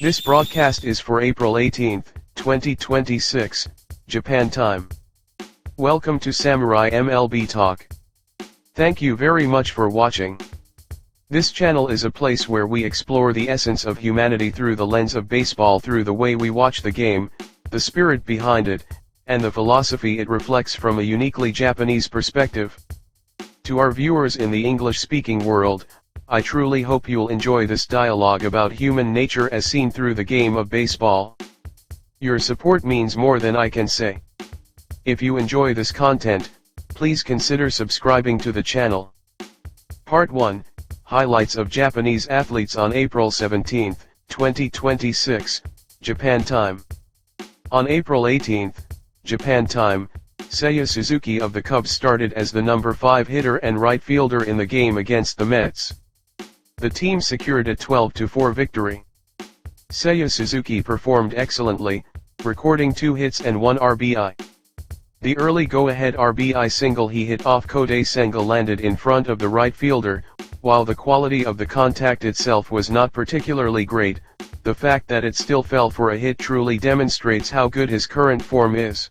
This broadcast is for April 18, 2026, Japan time. Welcome to Samurai MLB Talk. Thank you very much for watching. This channel is a place where we explore the essence of humanity through the lens of baseball, through the way we watch the game, the spirit behind it, and the philosophy it reflects from a uniquely Japanese perspective. To our viewers in the English-speaking world, I truly hope you'll enjoy this dialogue about human nature as seen through the game of baseball. Your support means more than I can say. If you enjoy this content, please consider subscribing to the channel. Part 1, Highlights of Japanese Athletes on April 17, 2026, Japan time. On April 18, Japan time, Seiya Suzuki of the Cubs started as the number 5 hitter and right fielder in the game against the Mets. The team secured a 12-4 victory. Seiya Suzuki performed excellently, recording 2 hits and 1 RBI. The early go-ahead RBI single he hit off Kodai Senga landed in front of the right fielder. While the quality of the contact itself was not particularly great, the fact that it still fell for a hit truly demonstrates how good his current form is.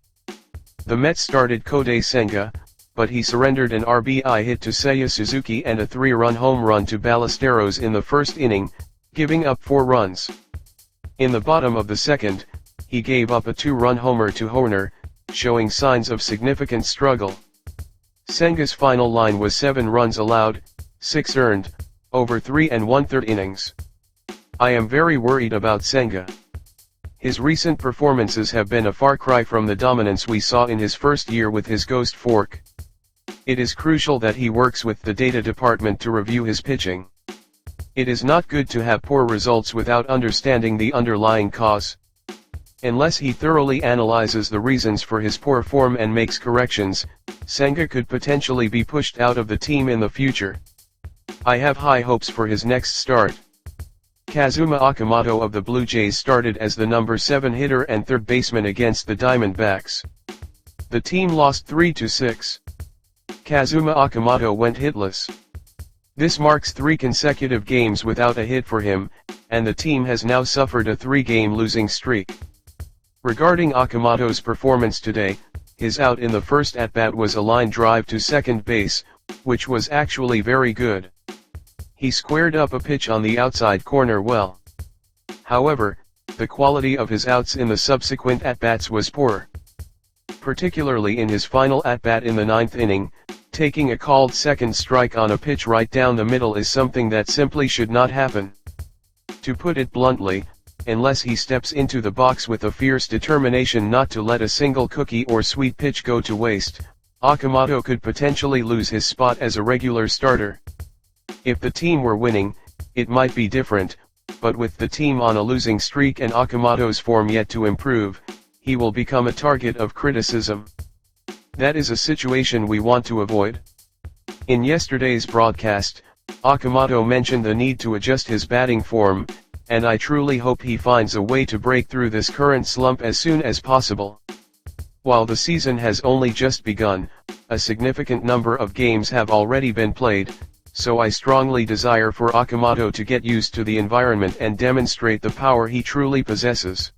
The Mets started Kodai Senga, but he surrendered an RBI hit to Seiya Suzuki and a 3-run home run to Ballesteros in the first inning, giving up 4 runs. In the bottom of the second, he gave up a 2-run homer to Horner, showing signs of significant struggle. Senga's final line was 7 runs allowed, 6 earned, over 3 1/3 innings. I am very worried about Senga. His recent performances have been a far cry from the dominance we saw in his first year with his ghost fork. It is crucial that he works with the data department to review his pitching. It is not good to have poor results without understanding the underlying cause. Unless he thoroughly analyzes the reasons for his poor form and makes corrections, Senga could potentially be pushed out of the team in the future. I have high hopes for his next start. Kazuma Okamoto of the Blue Jays started as the number 7 hitter and third baseman against the Diamondbacks. The team lost 3-6. Kazuma Okamoto went hitless. This marks 3 consecutive games without a hit for him, and the team has now suffered a 3-game losing streak. Regarding Okamoto's performance today, his out in the first at-bat was a line drive to second base, which was actually very good. He squared up a pitch on the outside corner well. However, the quality of his outs in the subsequent at-bats was poor. Particularly in his final at-bat in the 9th inning, taking a called second strike on a pitch right down the middle is something that simply should not happen. To put it bluntly, unless he steps into the box with a fierce determination not to let a single cookie or sweet pitch go to waste, Okamoto could potentially lose his spot as a regular starter. If the team were winning, it might be different, but with the team on a losing streak and Okamoto's form yet to improve, he will become a target of criticism. That is a situation we want to avoid. In yesterday's broadcast, Okamoto mentioned the need to adjust his batting form, and I truly hope he finds a way to break through this current slump as soon as possible. While the season has only just begun, a significant number of games have already been played, so I strongly desire for Okamoto to get used to the environment and demonstrate the power he truly possesses.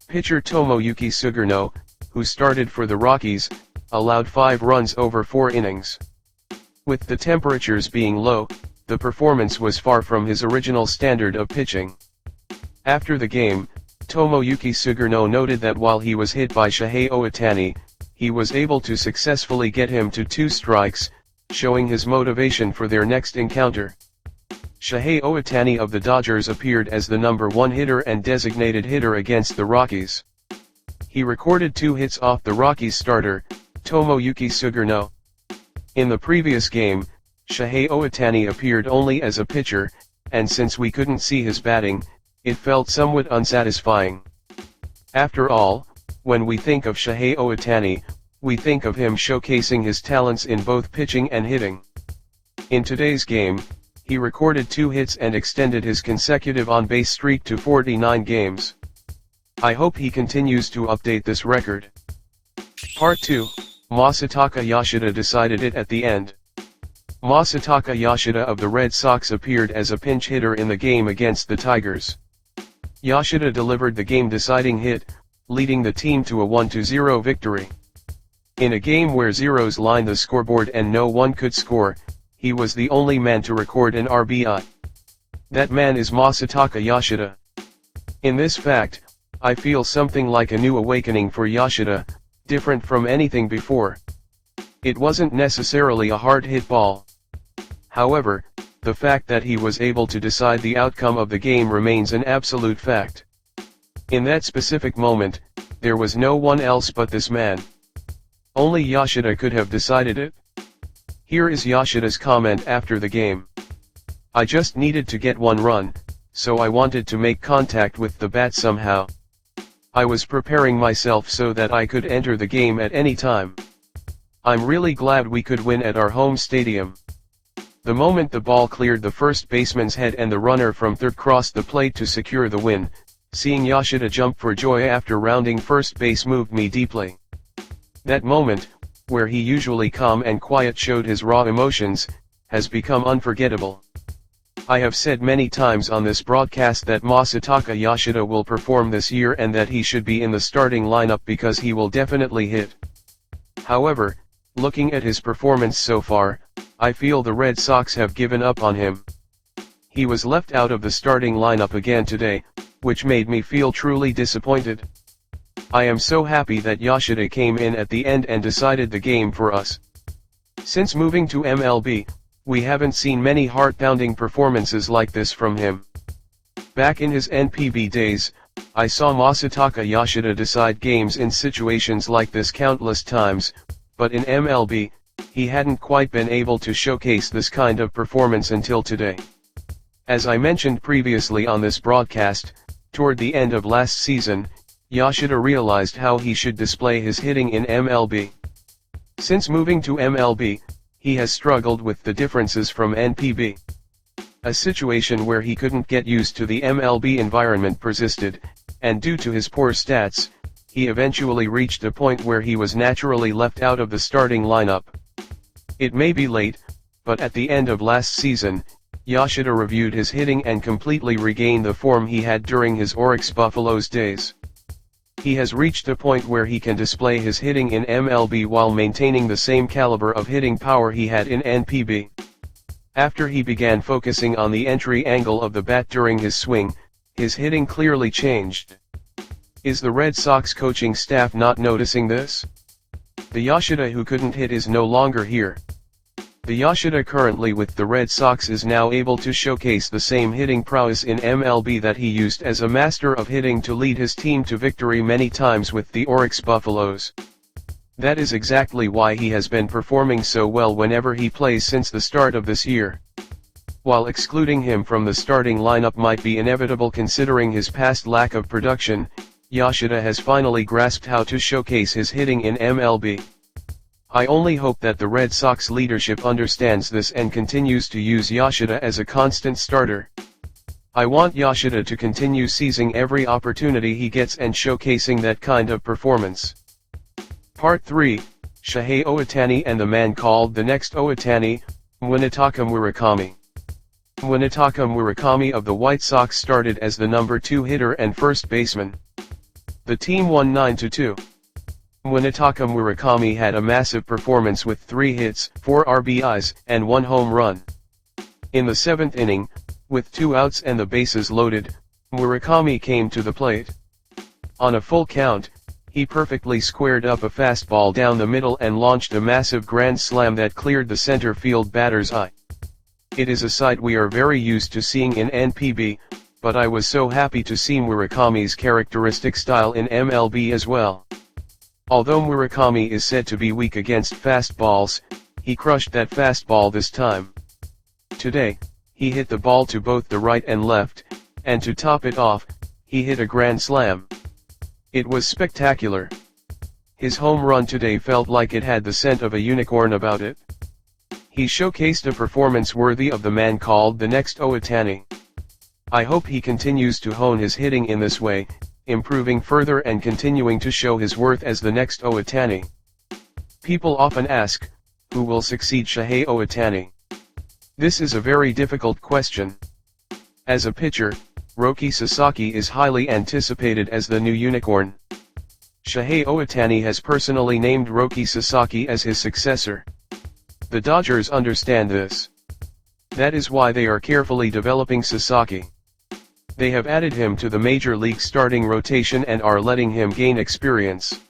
Pitcher Tomoyuki Sugano, who started for the Rockies, allowed 5 runs over 4 innings. With the temperatures being low, the performance was far from his original standard of pitching. After the game, Tomoyuki Sugano noted that while he was hit by Shohei Ohtani, he was able to successfully get him to 2 strikes, showing his motivation for their next encounter. Shohei Ohtani of the Dodgers appeared as the number 1 hitter and designated hitter against the Rockies. He recorded 2 hits off the Rockies starter, Tomoyuki Sugano. In the previous game, Shohei Ohtani appeared only as a pitcher, and since we couldn't see his batting, it felt somewhat unsatisfying. After all, when we think of Shohei Ohtani, we think of him showcasing his talents in both pitching and hitting. In today's game, he recorded 2 hits and extended his consecutive on-base streak to 49 games. I hope he continues to update this record. Part 2, Masataka Yoshida decided it at the end. Masataka Yoshida of the Red Sox appeared as a pinch hitter in the game against the Tigers. Yoshida delivered the game-deciding hit, leading the team to a 1-0 victory. In a game where zeros lined the scoreboard and no one could score, he was the only man to record an RBI. That man is Masataka Yoshida. In this fact, I feel something like a new awakening for Yoshida, different from anything before. It wasn't necessarily a hard-hit ball. However, the fact that he was able to decide the outcome of the game remains an absolute fact. In that specific moment, there was no one else but this man. Only Yoshida could have decided it. Here is Yoshida's comment after the game. "I just needed to get one run, so I wanted to make contact with the bat somehow. I was preparing myself so that I could enter the game at any time. I'm really glad we could win at our home stadium." The moment the ball cleared the first baseman's head and the runner from third crossed the plate to secure the win, seeing Yoshida jump for joy after rounding first base moved me deeply. That moment, where he usually calm and quiet showed his raw emotions, has become unforgettable. I have said many times on this broadcast that Masataka Yoshida will perform this year and that he should be in the starting lineup because he will definitely hit. However, looking at his performance so far, I feel the Red Sox have given up on him. He was left out of the starting lineup again today, which made me feel truly disappointed. I am so happy that Yoshida came in at the end and decided the game for us. Since moving to MLB, we haven't seen many heart-pounding performances like this from him. Back in his NPB days, I saw Masataka Yoshida decide games in situations like this countless times, but in MLB, he hadn't quite been able to showcase this kind of performance until today. As I mentioned previously on this broadcast, toward the end of last season, Yoshida realized how he should display his hitting in MLB. Since moving to MLB, he has struggled with the differences from NPB. A situation where he couldn't get used to the MLB environment persisted, and due to his poor stats, he eventually reached a point where he was naturally left out of the starting lineup. It may be late, but at the end of last season, Yoshida reviewed his hitting and completely regained the form he had during his Oryx Buffaloes days. He has reached a point where he can display his hitting in MLB while maintaining the same caliber of hitting power he had in NPB. After he began focusing on the entry angle of the bat during his swing, his hitting clearly changed. Is the Red Sox coaching staff not noticing this? The Yoshida who couldn't hit is no longer here. The Yoshida currently with the Red Sox is now able to showcase the same hitting prowess in MLB that he used as a master of hitting to lead his team to victory many times with the Oryx Buffaloes. That is exactly why he has been performing so well whenever he plays since the start of this year. While excluding him from the starting lineup might be inevitable considering his past lack of production, Yoshida has finally grasped how to showcase his hitting in MLB. I only hope that the Red Sox leadership understands this and continues to use Yoshida as a constant starter. I want Yoshida to continue seizing every opportunity he gets and showcasing that kind of performance. Part 3, Shohei Ohtani and the man called the next Ohtani, Munetaka Murakami. Munetaka Murakami of the White Sox started as the number 2 hitter and first baseman. The team won 9-2. Munetaka Murakami had a massive performance with 3 hits, 4 RBIs, and 1 home run. In the 7th inning, with 2 outs and the bases loaded, Murakami came to the plate. On a full count, he perfectly squared up a fastball down the middle and launched a massive grand slam that cleared the center field batter's eye. It is a sight we are very used to seeing in NPB, but I was so happy to see Murakami's characteristic style in MLB as well. Although Murakami is said to be weak against fastballs, he crushed that fastball this time. Today, he hit the ball to both the right and left, and to top it off, he hit a grand slam. It was spectacular. His home run today felt like it had the scent of a unicorn about it. He showcased a performance worthy of the man called the next Ohtani. I hope he continues to hone his hitting in this way, improving further and continuing to show his worth as the next Ohtani. People often ask, who will succeed Shohei Ohtani? This is a very difficult question. As a pitcher, Roki Sasaki is highly anticipated as the new unicorn. Shohei Ohtani has personally named Roki Sasaki as his successor. The Dodgers understand this. That is why they are carefully developing Sasaki. They have added him to the major league starting rotation and are letting him gain experience.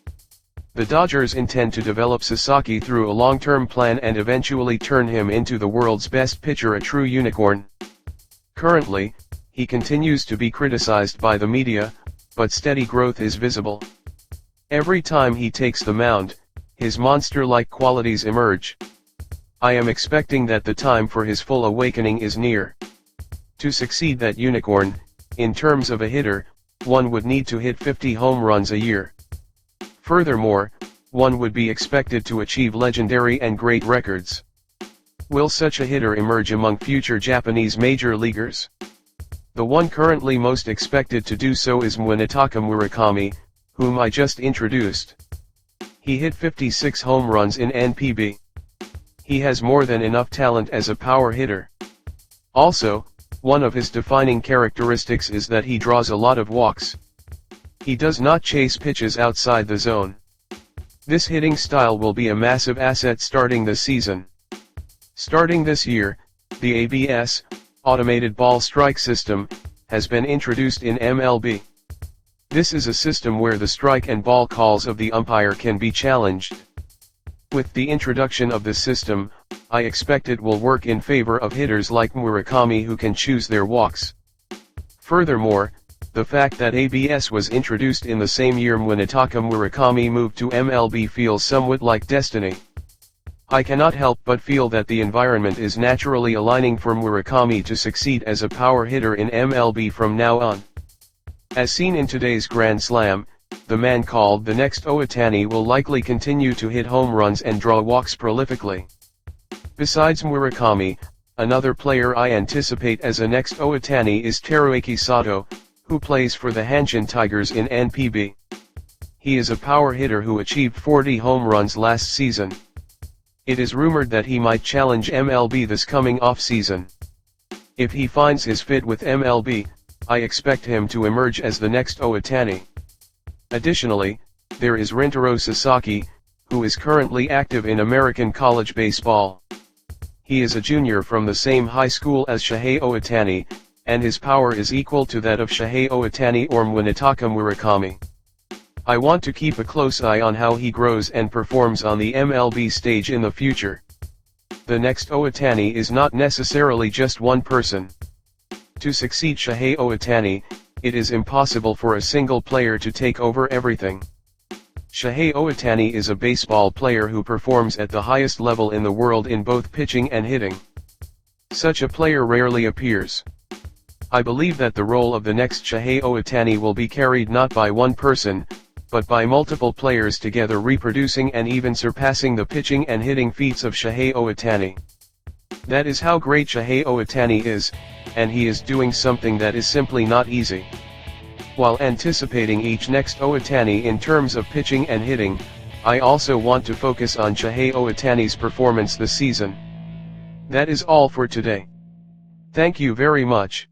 The Dodgers intend to develop Sasaki through a long-term plan and eventually turn him into the world's best pitcher, a true unicorn. Currently, he continues to be criticized by the media, but steady growth is visible. Every time he takes the mound, his monster-like qualities emerge. I am expecting that the time for his full awakening is near. To succeed that unicorn, in terms of a hitter, one would need to hit 50 home runs a year. Furthermore, one would be expected to achieve legendary and great records. Will such a hitter emerge among future Japanese major leaguers? The one currently most expected to do so is Munetaka Murakami, whom I just introduced. He hit 56 home runs in NPB. He has more than enough talent as a power hitter. Also, one of his defining characteristics is that he draws a lot of walks. He does not chase pitches outside the zone. This hitting style will be a massive asset starting this season. Starting this year, the ABS, Automated Ball Strike System, has been introduced in MLB. This is a system where the strike and ball calls of the umpire can be challenged. With the introduction of this system, I expect it will work in favor of hitters like Murakami who can choose their walks. Furthermore, the fact that ABS was introduced in the same year Munetaka Murakami moved to MLB feels somewhat like destiny. I cannot help but feel that the environment is naturally aligning for Murakami to succeed as a power hitter in MLB from now on. As seen in today's Grand Slam, the man called the next Ohtani will likely continue to hit home runs and draw walks prolifically. Besides Murakami, another player I anticipate as a next Ohtani is Teruaki Sato, who plays for the Hanshin Tigers in NPB. He is a power hitter who achieved 40 home runs last season. It is rumored that he might challenge MLB this coming off-season. If he finds his fit with MLB, I expect him to emerge as the next Ohtani. Additionally, there is Rintaro Sasaki, who is currently active in American college baseball. He is a junior from the same high school as Shohei Ohtani, and his power is equal to that of Shohei Ohtani or Munetaka Murakami. I want to keep a close eye on how he grows and performs on the MLB stage in the future. The next Ohtani is not necessarily just one person. To succeed Shohei Ohtani, it is impossible for a single player to take over everything. Shohei Ohtani is a baseball player who performs at the highest level in the world in both pitching and hitting. Such a player rarely appears. I believe that the role of the next Shohei Ohtani will be carried not by one person, but by multiple players together reproducing and even surpassing the pitching and hitting feats of Shohei Ohtani. That is how great Shohei Ohtani is, and he is doing something that is simply not easy. While anticipating each next Ohtani in terms of pitching and hitting, I also want to focus on Shohei Ohtani's performance this season. That is all for today. Thank you very much.